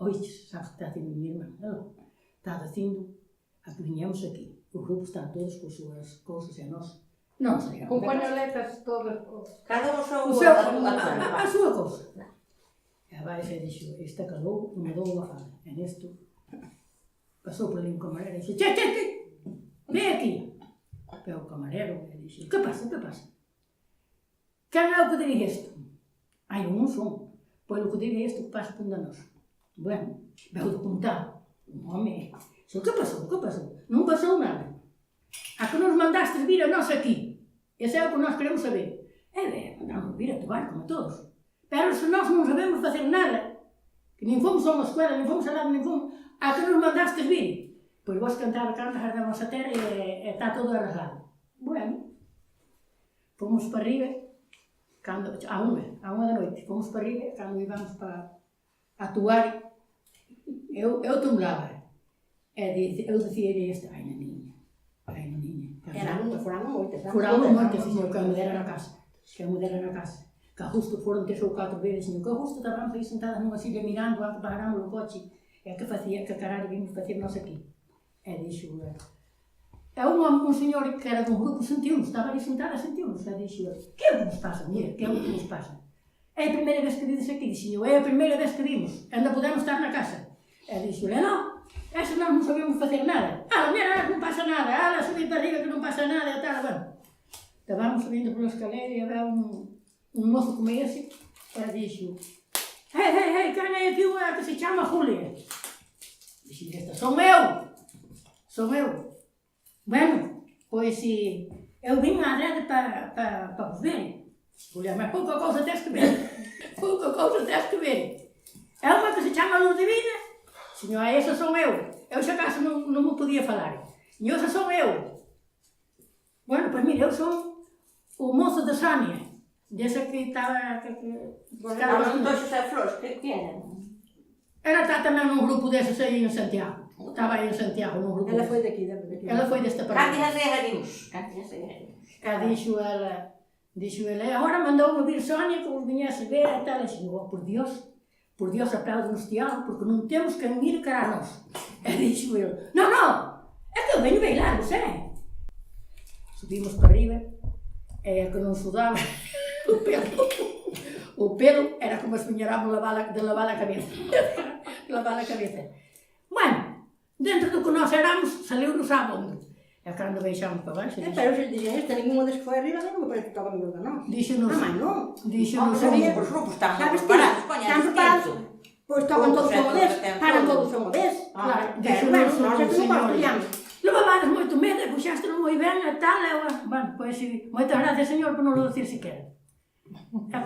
oiches, sabes que está dicindo a minha irmã? Ela está dicindo a que viñemos aquí. O grupo están todos con as súas cousas e nós non nos ligamos. Con pañoletas todas. Cada un a súa cousa. E a baixa dixo, esta calou, non me dou unha fala. E nesto, pasou por ali un camarero e dixo, che, ven aquí. Pero o camarero e dixo, que pasa? Quen é o que dirige isto? Ai, non son. Pois o que dirige isto pasa por nós. Bueno, veu de contar. Home, que pasou? Non pasou nada. A que nos mandastes vir a nós aquí. Ese é o que nós queremos saber. Mandamos vir a tocar como todos. Pero se nós non sabemos facer nada, que nin fomos a unha escola, nin fomos a nada, nin fomos... A que nos mandastes vir? Pois vos cantaba cantas da vosa terra e está todo arrasado. Bueno, fomos para arriba, a unha da noite, fomos para arriba, cando íbamos para atuar, eu temblava. Eu dicía isto, ai, naninha. Foraron moitas. Foraron moitas, señor, que a mudera na casa. Que justo foron 3 ou 4 veces, señor, que justo estábamos aí sentadas nunha silla mirando a que paramos o coche, e que facía, que caralho vimos facer nós aquí. E dixo, un señor que era dun grupo sentiu-nos, estaba ali sentada, sentiu-nos, e dixo, que é o que nos pasa, mira, que é o que nos pasa? É a primeira vez que vides aquí, dixo, é a primeira vez que vimos, ainda podemos estar na casa. E dixo, non, essa nós non sabíamos facer nada. Mira, non pasa nada, subir para arriba que non pasa nada, e tal, bueno. Estábamos subindo pola escalera e había un mozo como ese, e dixo, hey, quen é aquí unha que se chama Julia? Dixo, esta, son eu. Bueno, pois si, eu vim á rede para vos ver. Julia, mas pouca cousa tes que ver. É unha que se chama Luz Divina? Senhora, essa son eu. Eu xa caso non me podía falar. E essa son eu. Bueno, pois mira, eu son o mozo de Sania. Desa que estaba... Estaban todos as flores, que tienen? Ela está tamén nun grupo deses aí en Santiago. Estaba aí en Santiago, nun grupo. Ela foi daqui. Ela foi desta parte. Cantas regalimos. E dixo ela, agora mandou-me vir Sonia que vos viñese ver e tal. E dixo, por Dios aplaude-nos Tiago, porque non temos que ir cara a nós. E dixo eu, non, é que eu veño bailar, non sei. Subimos para arriba, e que non sudaba o pelo era como se viñéramos de lavar a cabeza. Bueno, dentro do que nós éramos, saliu-nos á bomba. E cando baixamos para baixo, pero se dixen esta, ninguna das que foi arriba, non me parece que estaba amigo da nós. Díxonos, Os grupos estaban preparados, preparados. Pois estaban todos como des, paran todos como des. Díxonos, nós é que non partilhamos. Levabades moito medo e puxaste-nos moi ben e tal, bueno, pois moitas gracias, señor, por non lo decir siquera. E